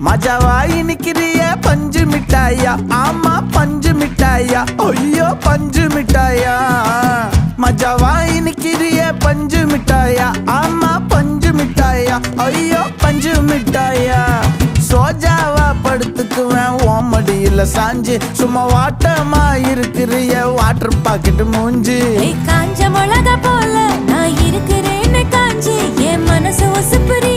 மஜாவா இனிக்கிறிய பஞ்சு மிட்டாயா, ஆமா பஞ்சு மிட்டாயா, ஐயோ பஞ்சு மிட்டாயா. மஜாவா இனிக்கிறிய பஞ்சு மிட்டாயா, ஆமா பஞ்சு மிட்டாயா, ஐயோ பஞ்சு மிட்டாயா. சோஜாவா படுத்துக்குவேன் ஓமடியில சாஞ்சு, சும்மா வாட்டமா இருக்கிறிய வாட்டர் பாக்கெட் மூஞ்சி. காஞ்ச மிளகா போல நான் இருக்கிறேன்னு காஞ்சி என் மனசு ஒசுப்புரி